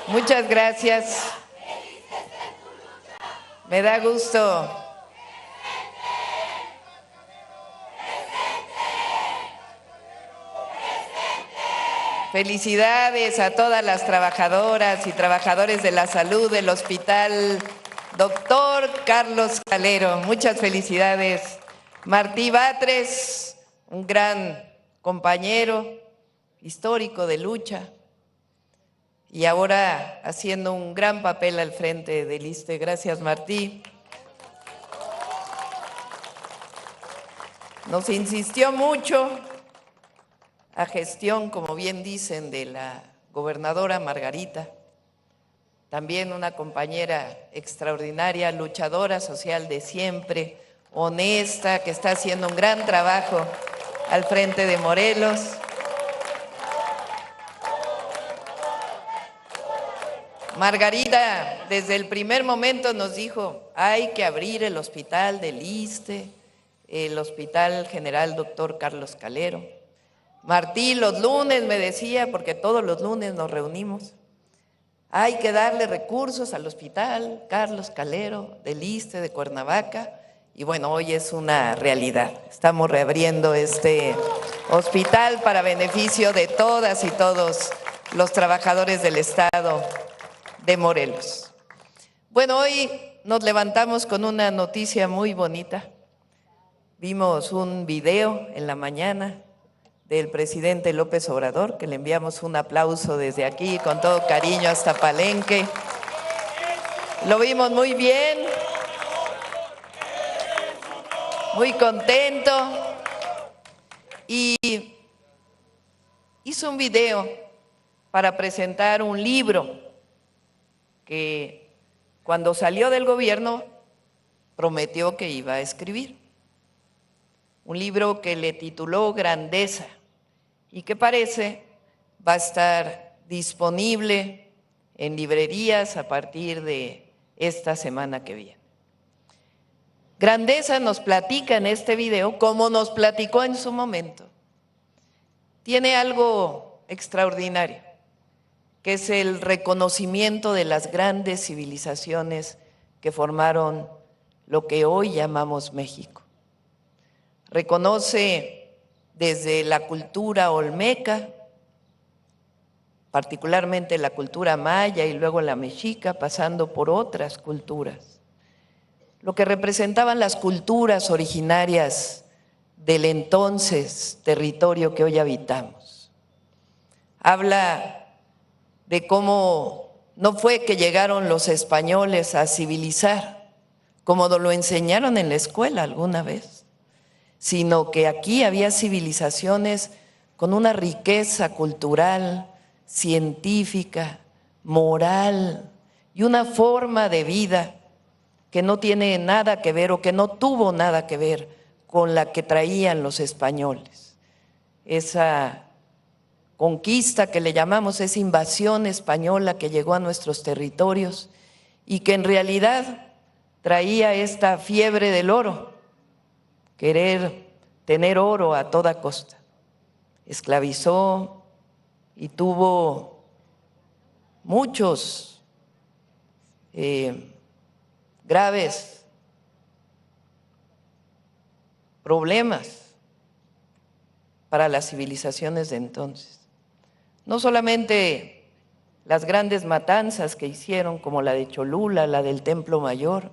Muchas gracias. Me da gusto. Felicidades a todas las trabajadoras y trabajadores de la salud del Hospital Doctor Carlos Calero. Muchas felicidades. Martí Batres, un gran compañero histórico de lucha y ahora haciendo un gran papel al frente del ISSSTE. Gracias, Martí. Nos insistió mucho a gestión, como bien dicen, de la gobernadora Margarita, también una compañera extraordinaria, luchadora social de siempre, honesta, que está haciendo un gran trabajo al frente de Morelos. Margarita desde el primer momento nos dijo, hay que abrir el hospital del ISSSTE, el Hospital General Doctor Carlos Calero. Martí, los lunes me decía, porque todos los lunes nos reunimos, hay que darle recursos al Hospital Carlos Calero del ISSSTE de Cuernavaca, y bueno, hoy es una realidad. Estamos reabriendo este hospital para beneficio de todas y todos los trabajadores del Estado de Morelos. Bueno, hoy nos levantamos con una noticia muy bonita. Vimos un video en la mañana del presidente López Obrador, que le enviamos un aplauso desde aquí con todo cariño hasta Palenque. Lo vimos muy bien, muy contento, y hizo un video para presentar un libro que cuando salió del gobierno prometió que iba a escribir. Un libro que le tituló Grandeza y que parece va a estar disponible en librerías a partir de esta semana que viene. Grandeza nos platica en este video, como nos platicó en su momento. Tiene algo extraordinario, que es el reconocimiento de las grandes civilizaciones que formaron lo que hoy llamamos México. Reconoce desde la cultura olmeca, particularmente la cultura maya y luego la mexica, pasando por otras culturas, lo que representaban las culturas originarias del entonces territorio que hoy habitamos. Habla de cómo no fue que llegaron los españoles a civilizar, como lo enseñaron en la escuela alguna vez, sino que aquí había civilizaciones con una riqueza cultural, científica, moral y una forma de vida que no tiene nada que ver o que no tuvo nada que ver con la que traían los españoles. Esa conquista que le llamamos, esa invasión española que llegó a nuestros territorios y que en realidad traía esta fiebre del oro, querer tener oro a toda costa. Esclavizó y tuvo muchos graves problemas para las civilizaciones de entonces. No solamente las grandes matanzas que hicieron, como la de Cholula, la del Templo Mayor,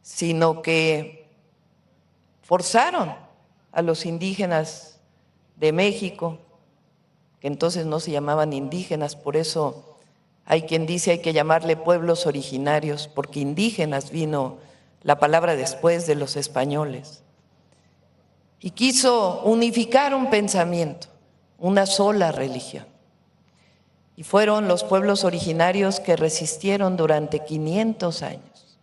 sino que forzaron a los indígenas de México, que entonces no se llamaban indígenas, por eso hay quien dice hay que llamarle pueblos originarios, porque indígenas vino la palabra después de los españoles. Y quiso unificar un pensamiento, una sola religión. Y fueron los pueblos originarios que resistieron durante 500 años.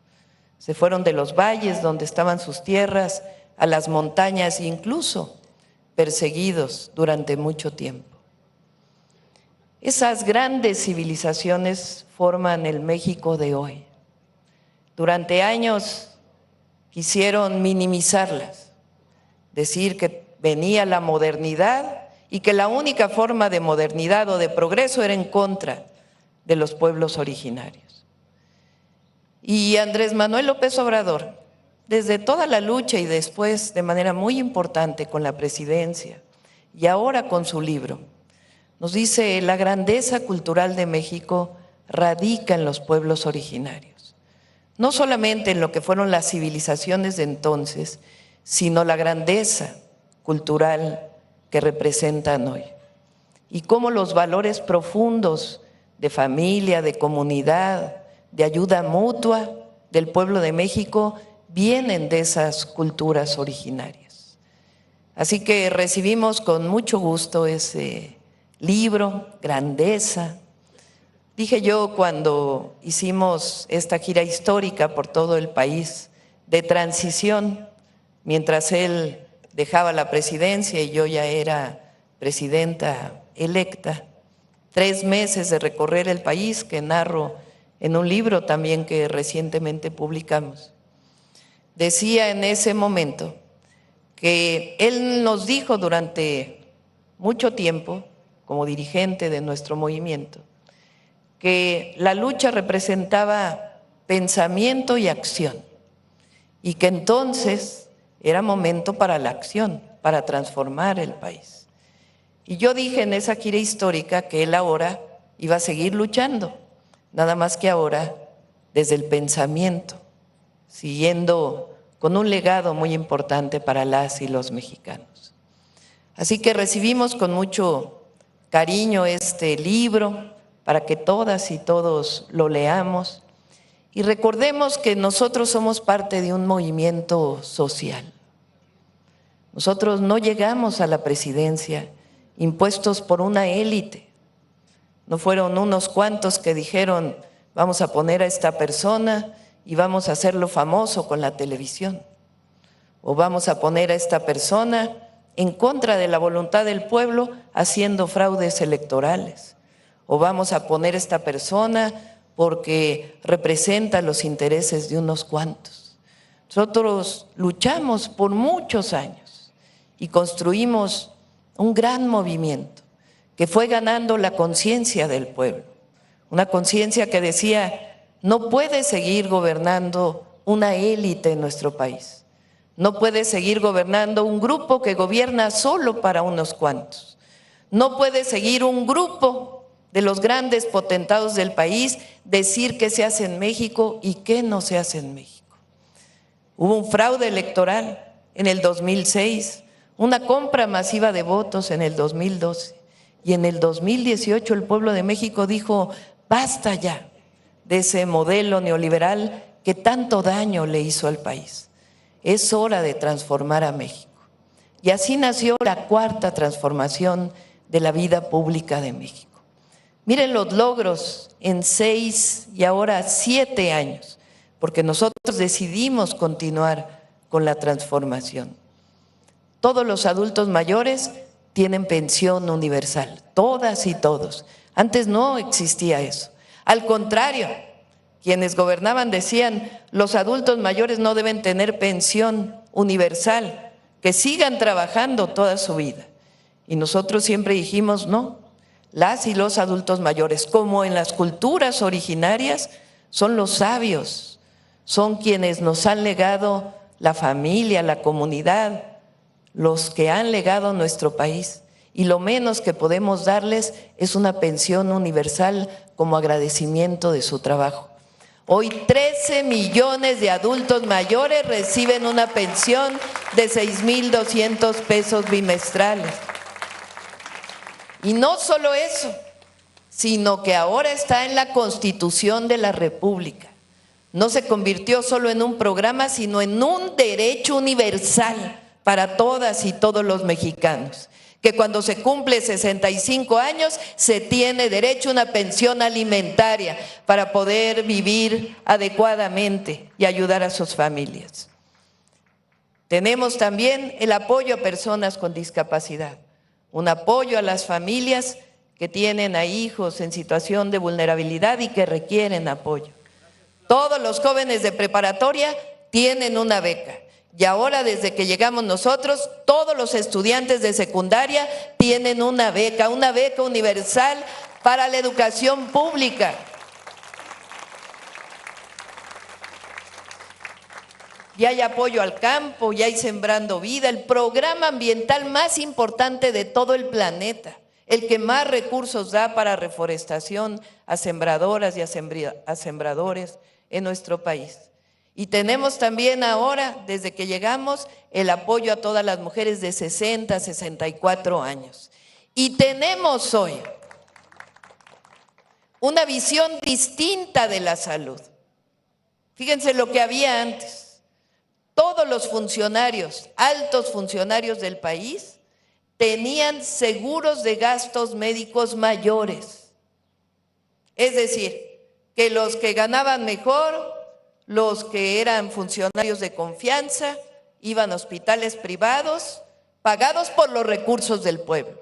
Se fueron de los valles donde estaban sus tierras a las montañas, incluso perseguidos durante mucho tiempo. Esas grandes civilizaciones forman el México de hoy. Durante años quisieron minimizarlas, decir que venía la modernidad y que la única forma de modernidad o de progreso era en contra de los pueblos originarios. Y Andrés Manuel López Obrador, desde toda la lucha y después de manera muy importante con la presidencia y ahora con su libro, nos dice: la grandeza cultural de México radica en los pueblos originarios, no solamente en lo que fueron las civilizaciones de entonces, sino la grandeza cultural que representan hoy. Y cómo los valores profundos de familia, de comunidad, de ayuda mutua del pueblo de México vienen de esas culturas originarias. Así que recibimos con mucho gusto ese libro, Grandeza. Dije yo cuando hicimos esta gira histórica por todo el país de transición, mientras él dejaba la presidencia y yo ya era presidenta electa, 3 meses de recorrer el país que narro en un libro también que recientemente publicamos. Decía en ese momento que él nos dijo durante mucho tiempo, como dirigente de nuestro movimiento, que la lucha representaba pensamiento y acción y que entonces era momento para la acción, para transformar el país. Y yo dije en esa gira histórica que él ahora iba a seguir luchando, nada más que ahora desde el pensamiento, siguiendo con un legado muy importante para las y los mexicanos. Así que recibimos con mucho cariño este libro para que todas y todos lo leamos y recordemos que nosotros somos parte de un movimiento social. Nosotros no llegamos a la presidencia impuestos por una élite. No fueron unos cuantos que dijeron: vamos a poner a esta persona y vamos a hacerlo famoso con la televisión. O vamos a poner a esta persona en contra de la voluntad del pueblo haciendo fraudes electorales. O vamos a poner a esta persona porque representa los intereses de unos cuantos. Nosotros luchamos por muchos años y construimos un gran movimiento que fue ganando la conciencia del pueblo, una conciencia que decía: no puede seguir gobernando una élite en nuestro país, no puede seguir gobernando un grupo que gobierna solo para unos cuantos, no puede seguir un grupo de los grandes potentados del país decir qué se hace en México y qué no se hace en México. Hubo un fraude electoral en el 2006, una compra masiva de votos en el 2012 y en el 2018 el pueblo de México dijo: basta ya de ese modelo neoliberal que tanto daño le hizo al país. Es hora de transformar a México. Y así nació la cuarta transformación de la vida pública de México. Miren los logros en 6 y ahora 7 años, porque nosotros decidimos continuar con la transformación. Todos los adultos mayores tienen pensión universal, todas y todos. Antes no existía eso. Al contrario, quienes gobernaban decían: los adultos mayores no deben tener pensión universal, que sigan trabajando toda su vida. Y nosotros siempre dijimos: no, las y los adultos mayores, como en las culturas originarias, son los sabios, son quienes nos han legado la familia, la comunidad, los que han legado nuestro país, y lo menos que podemos darles es una pensión universal como agradecimiento de su trabajo. Hoy 13 millones de adultos mayores reciben una pensión de 6,200 pesos bimestrales. Y no solo eso, sino que ahora está en la Constitución de la República. No se convirtió solo en un programa, sino en un derecho universal para todas y todos los mexicanos, que cuando se cumple 65 años se tiene derecho a una pensión alimentaria para poder vivir adecuadamente y ayudar a sus familias. Tenemos también el apoyo a personas con discapacidad, un apoyo a las familias que tienen a hijos en situación de vulnerabilidad y que requieren apoyo. Todos los jóvenes de preparatoria tienen una beca. Y ahora, desde que llegamos nosotros, todos los estudiantes de secundaria tienen una beca universal para la educación pública. Ya hay apoyo al campo, ya hay Sembrando Vida, el programa ambiental más importante de todo el planeta, el que más recursos da para reforestación a sembradoras y a sembradores en nuestro país. Y tenemos también ahora, desde que llegamos, el apoyo a todas las mujeres de 60 a 64 años. Y tenemos hoy una visión distinta de la salud. Fíjense lo que había antes. Todos los funcionarios, altos funcionarios del país, tenían seguros de gastos médicos mayores. Es decir, que los que ganaban mejor, los que eran funcionarios de confianza, iban a hospitales privados, pagados por los recursos del pueblo.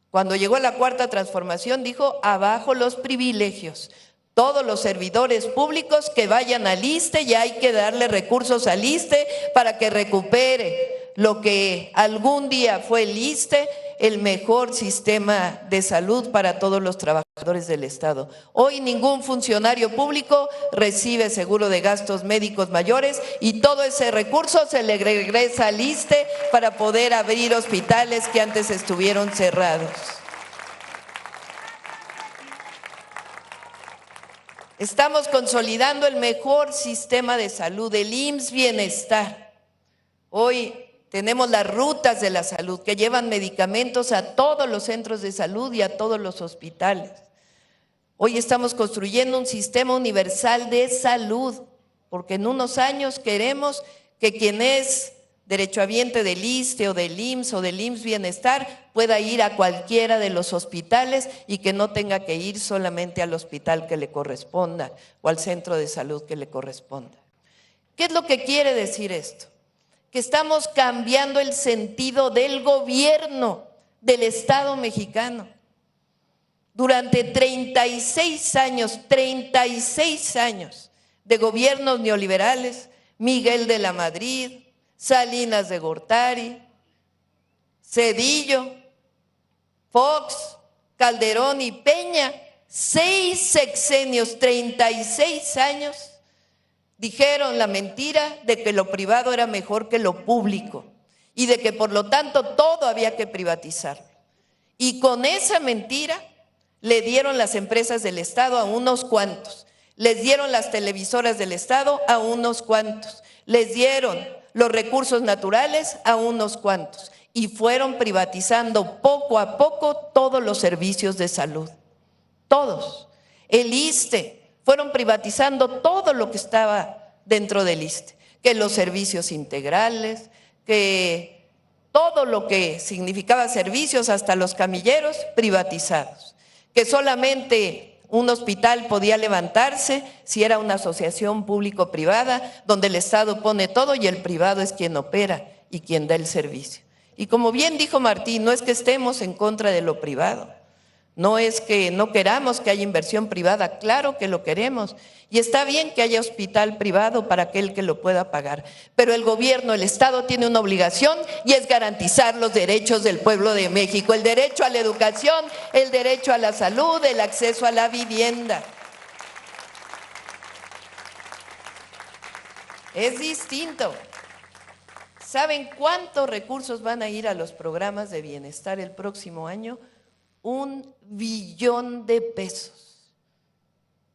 Cuando llegó la Cuarta Transformación, dijo: abajo los privilegios. Todos los servidores públicos que vayan al ISSSTE, y hay que darle recursos al ISSSTE para que recupere lo que algún día fue el ISSSTE, el mejor sistema de salud para todos los trabajadores del Estado. Hoy ningún funcionario público recibe seguro de gastos médicos mayores y todo ese recurso se le regresa al ISSSTE para poder abrir hospitales que antes estuvieron cerrados. Estamos consolidando el mejor sistema de salud, el IMSS Bienestar. Hoy tenemos las rutas de la salud que llevan medicamentos a todos los centros de salud y a todos los hospitales. Hoy estamos construyendo un sistema universal de salud, porque en unos años queremos que quien es derechohabiente del ISSSTE o del IMSS o del IMSS Bienestar pueda ir a cualquiera de los hospitales y que no tenga que ir solamente al hospital que le corresponda o al centro de salud que le corresponda. ¿Qué es lo que quiere decir esto? Que estamos cambiando el sentido del gobierno del Estado mexicano. Durante 36 años de gobiernos neoliberales, Miguel de la Madrid, Salinas de Gortari, Zedillo, Fox, Calderón y Peña, 6 sexenios, 36 años, dijeron la mentira de que lo privado era mejor que lo público y de que por lo tanto todo había que privatizarlo. Y con esa mentira le dieron las empresas del Estado a unos cuantos, les dieron las televisoras del Estado a unos cuantos, les dieron los recursos naturales a unos cuantos y fueron privatizando poco a poco todos los servicios de salud, todos. El ISSSTE, fueron privatizando todo lo que estaba dentro del ISSSTE, que los servicios integrales, que todo lo que significaba servicios, hasta los camilleros, privatizados, que solamente un hospital podía levantarse si era una asociación público-privada, donde el Estado pone todo y el privado es quien opera y quien da el servicio. Y como bien dijo Martín, no es que estemos en contra de lo privado, no es que no queramos que haya inversión privada, claro que lo queremos. Y está bien que haya hospital privado para aquel que lo pueda pagar. Pero el gobierno, el Estado tiene una obligación y es garantizar los derechos del pueblo de México. El derecho a la educación, el derecho a la salud, el acceso a la vivienda. Es distinto. ¿Saben cuántos recursos van a ir a los programas de bienestar el próximo año? 1 billón de pesos,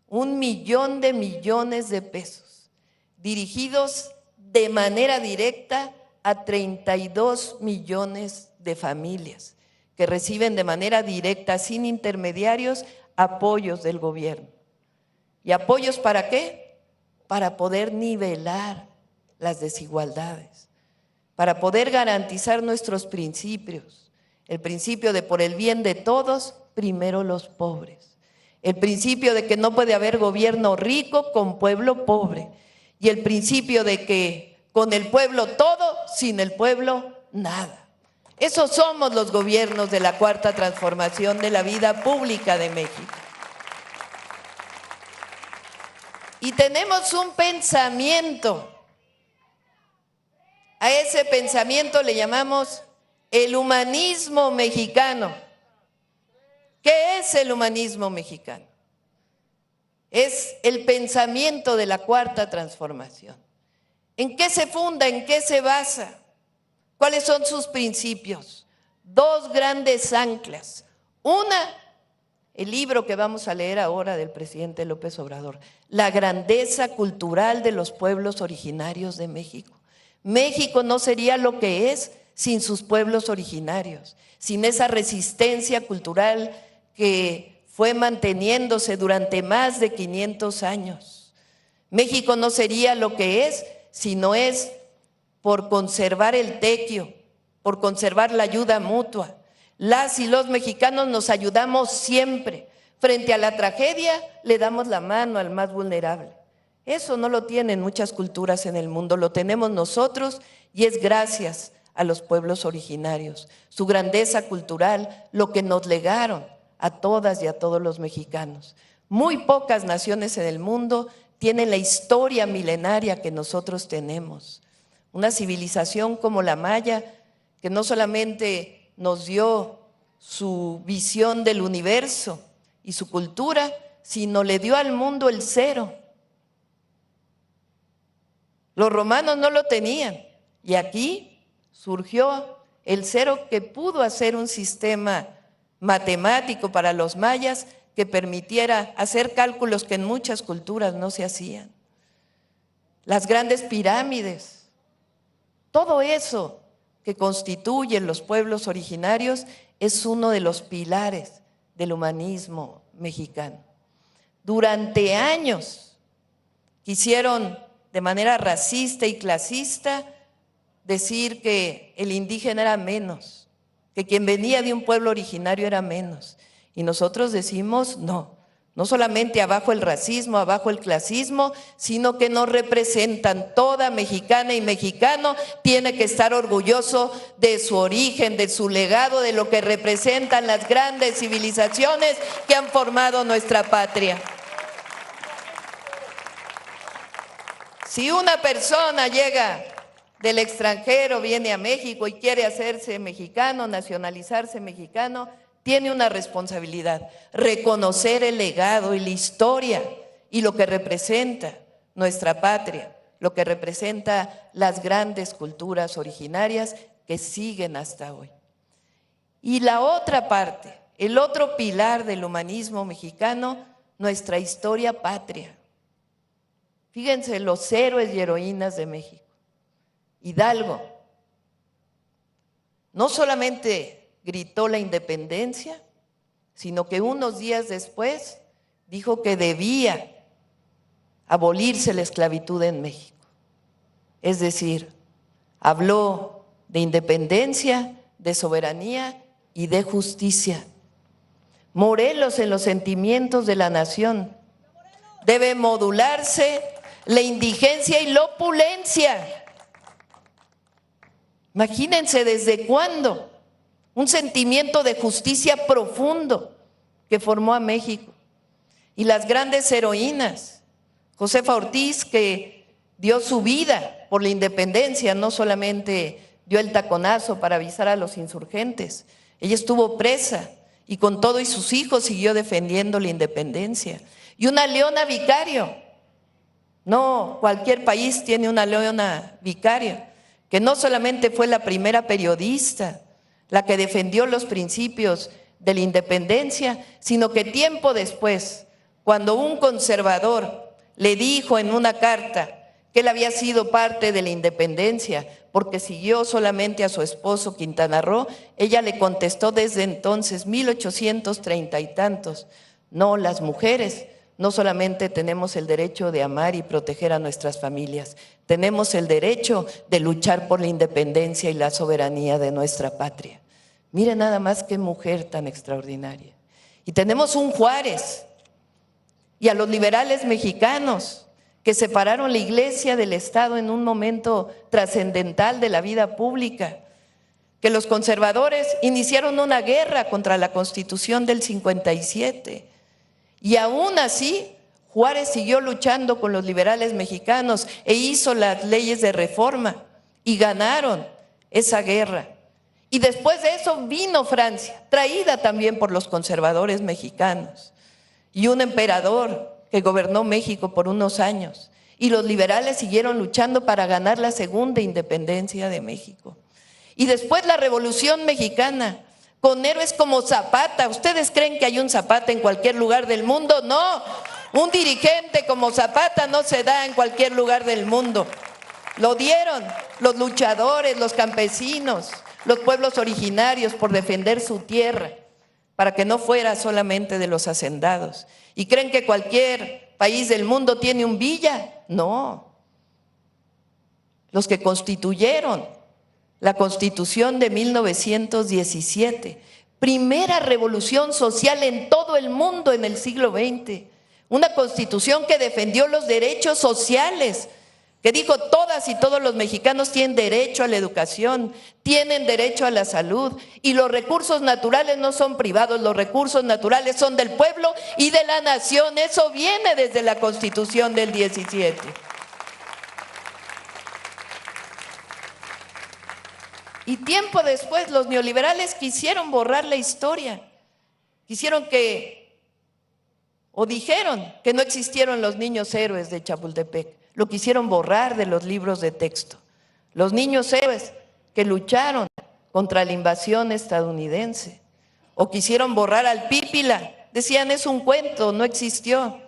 1 millón de millones de pesos, dirigidos de manera directa a 32 millones de familias que reciben de manera directa, sin intermediarios, apoyos del gobierno. ¿Y apoyos para qué? Para poder nivelar las desigualdades, para poder garantizar nuestros principios. El principio de por el bien de todos, primero los pobres. El principio de que no puede haber gobierno rico con pueblo pobre. Y el principio de que con el pueblo todo, sin el pueblo nada. Esos somos los gobiernos de la Cuarta Transformación de la vida pública de México. Y tenemos un pensamiento. A ese pensamiento le llamamos el humanismo mexicano, ¿Qué es el humanismo mexicano? Es el pensamiento de la Cuarta Transformación. ¿En qué se funda? ¿En qué se basa? ¿Cuáles son sus principios? Dos grandes anclas. Una, el libro que vamos a leer ahora del presidente López Obrador, La grandeza cultural de los pueblos originarios de México. México no sería lo que es sin sus pueblos originarios, sin esa resistencia cultural que fue manteniéndose durante más de 500 años. México no sería lo que es si no es por conservar el tequio, por conservar la ayuda mutua. Las y los mexicanos nos ayudamos siempre. Frente a la tragedia le damos la mano al más vulnerable. Eso no lo tienen muchas culturas en el mundo, lo tenemos nosotros y es gracias a los pueblos originarios, su grandeza cultural, lo que nos legaron a todas y a todos los mexicanos. Muy pocas naciones en el mundo tienen la historia milenaria que nosotros tenemos. Una civilización como la maya, que no solamente nos dio su visión del universo y su cultura, sino le dio al mundo el cero. Los romanos no lo tenían y aquí surgió el cero que pudo hacer un sistema matemático para los mayas que permitiera hacer cálculos que en muchas culturas no se hacían. Las grandes pirámides, todo eso que constituyen los pueblos originarios es uno de los pilares del humanismo mexicano. Durante años quisieron de manera racista y clasista decir que el indígena era menos, que quien venía de un pueblo originario era menos. Y nosotros decimos no, no solamente abajo el racismo, abajo el clasismo, sino que nos representan. Toda mexicana y mexicano tiene que estar orgulloso de su origen, de su legado, de lo que representan las grandes civilizaciones que han formado nuestra patria. Si una persona llega del extranjero, viene a México y quiere hacerse mexicano, nacionalizarse mexicano, tiene una responsabilidad, reconocer el legado y la historia y lo que representa nuestra patria, lo que representa las grandes culturas originarias que siguen hasta hoy. Y la otra parte, el otro pilar del humanismo mexicano, nuestra historia patria. Fíjense los héroes y heroínas de México. Hidalgo no solamente gritó la independencia, sino que unos días después dijo que debía abolirse la esclavitud en México. Es decir, habló de independencia, de soberanía y de justicia. Morelos, en los sentimientos de la nación, debe modularse la indigencia y la opulencia. Imagínense desde cuándo un sentimiento de justicia profundo que formó a México. Y las grandes heroínas, Josefa Ortiz, que dio su vida por la independencia, no solamente dio el taconazo para avisar a los insurgentes, ella estuvo presa y con todo y sus hijos siguió defendiendo la independencia. Y una Leona Vicario, no cualquier país tiene una Leona Vicario, que no solamente fue la primera periodista, la que defendió los principios de la independencia, sino que tiempo después, cuando un conservador le dijo en una carta que él había sido parte de la independencia porque siguió solamente a su esposo Quintana Roo, ella le contestó desde entonces, 1830 y tantos, no, las mujeres no solamente tenemos el derecho de amar y proteger a nuestras familias, tenemos el derecho de luchar por la independencia y la soberanía de nuestra patria. Miren nada más qué mujer tan extraordinaria. Y tenemos un Juárez y a los liberales mexicanos que separaron la iglesia del Estado en un momento trascendental de la vida pública, que los conservadores iniciaron una guerra contra la Constitución del 57. Y aún así, Juárez siguió luchando con los liberales mexicanos e hizo las leyes de reforma y ganaron esa guerra. Y después de eso vino Francia, traída también por los conservadores mexicanos, y un emperador que gobernó México por unos años. Y los liberales siguieron luchando para ganar la segunda independencia de México. Y después la Revolución Mexicana, con héroes como Zapata. ¿Ustedes creen que hay un Zapata en cualquier lugar del mundo? No, un dirigente como Zapata no se da en cualquier lugar del mundo. Lo dieron los luchadores, los campesinos, los pueblos originarios por defender su tierra, para que no fuera solamente de los hacendados. ¿Y creen que cualquier país del mundo tiene un villa? No. Los que constituyeron la Constitución de 1917, primera revolución social en todo el mundo en el siglo XX, una Constitución que defendió los derechos sociales, que dijo todas y todos los mexicanos tienen derecho a la educación, tienen derecho a la salud, y los recursos naturales no son privados, los recursos naturales son del pueblo y de la nación. Eso viene desde la Constitución del 17. Y tiempo después los neoliberales quisieron borrar la historia, dijeron que no existieron los niños héroes de Chapultepec, lo quisieron borrar de los libros de texto. Los niños héroes que lucharon contra la invasión estadounidense, o quisieron borrar al Pípila, decían es un cuento, no existió,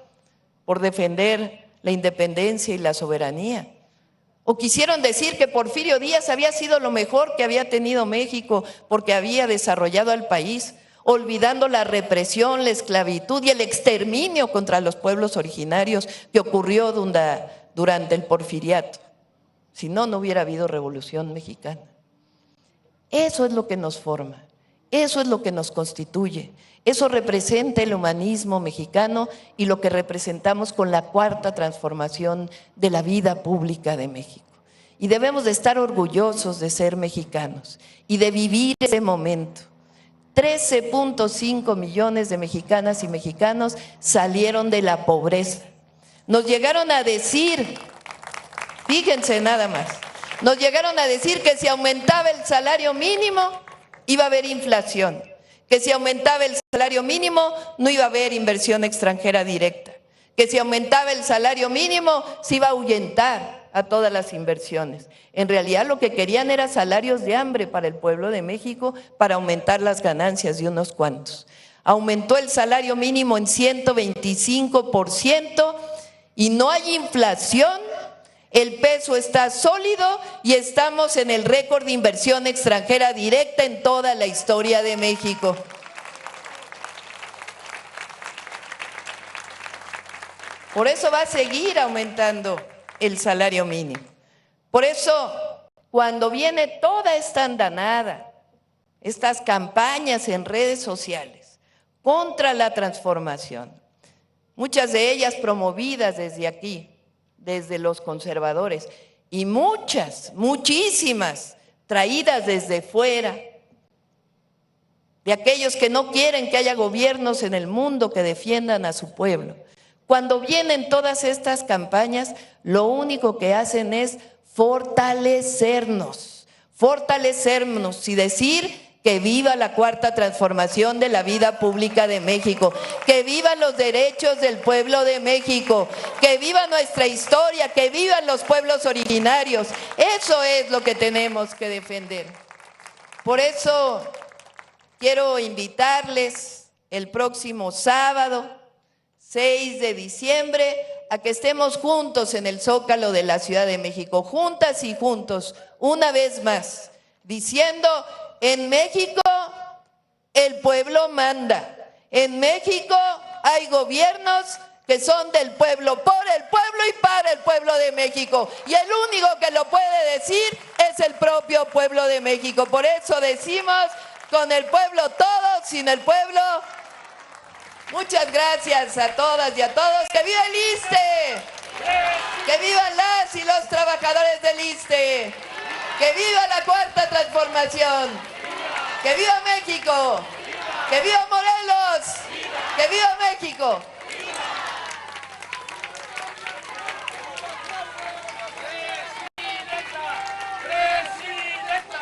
por defender la independencia y la soberanía. O quisieron decir que Porfirio Díaz había sido lo mejor que había tenido México porque había desarrollado al país, olvidando la represión, la esclavitud y el exterminio contra los pueblos originarios que ocurrió durante el porfiriato. Si no, no hubiera habido Revolución Mexicana. Eso es lo que nos forma, eso es lo que nos constituye, eso representa el humanismo mexicano y lo que representamos con la cuarta transformación de la vida pública de México. Y debemos de estar orgullosos de ser mexicanos y de vivir ese momento. 13.5 millones de mexicanas y mexicanos salieron de la pobreza. Nos llegaron a decir, fíjense nada más, nos llegaron a decir que si aumentaba el salario mínimo iba a haber inflación, que si aumentaba el salario mínimo no iba a haber inversión extranjera directa, que si aumentaba el salario mínimo se iba a ahuyentar a todas las inversiones. En realidad lo que querían era salarios de hambre para el pueblo de México para aumentar las ganancias de unos cuantos. Aumentó el salario mínimo en 125% y no hay inflación. El peso está sólido y estamos en el récord de inversión extranjera directa en toda la historia de México. Por eso va a seguir aumentando el salario mínimo. Por eso, cuando viene toda esta andanada, estas campañas en redes sociales contra la transformación, muchas de ellas promovidas desde aquí, desde los conservadores, y muchísimas traídas desde fuera, de aquellos que no quieren que haya gobiernos en el mundo que defiendan a su pueblo. Cuando vienen todas estas campañas, lo único que hacen es fortalecernos y decir que viva la cuarta transformación de la vida pública de México, que vivan los derechos del pueblo de México, que viva nuestra historia, que vivan los pueblos originarios. Eso es lo que tenemos que defender. Por eso quiero invitarles el próximo sábado, 6 de diciembre, a que estemos juntos en el Zócalo de la Ciudad de México, juntas y juntos, una vez más, diciendo: en México el pueblo manda, en México hay gobiernos que son del pueblo, por el pueblo y para el pueblo de México, y el único que lo puede decir es el propio pueblo de México. Por eso decimos: con el pueblo todo, sin el pueblo. Muchas gracias a todas y a todos. ¡Que viva el ISSSTE! ¡Que vivan las y los trabajadores del ISSSTE! ¡Que viva la cuarta transformación! ¡Que viva México! ¡Que viva Morelos! ¡Que viva México! Presidenta, presidenta,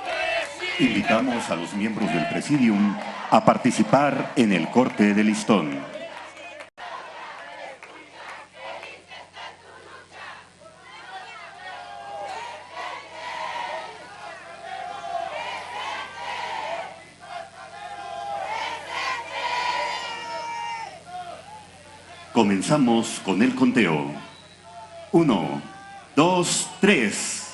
presidenta. Invitamos a los miembros del Presidium a participar en el corte de listón. Comenzamos con el conteo. 1, 2, 3.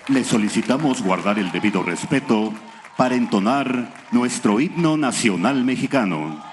Le solicitamos guardar el debido respeto para entonar nuestro himno nacional mexicano.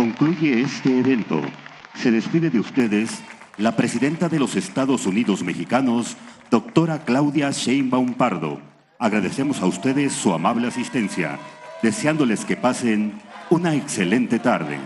Concluye este evento. Se despide de ustedes la presidenta de los Estados Unidos mexicanos, doctora Claudia Sheinbaum Pardo. Agradecemos a ustedes su amable asistencia, deseándoles que pasen una excelente tarde.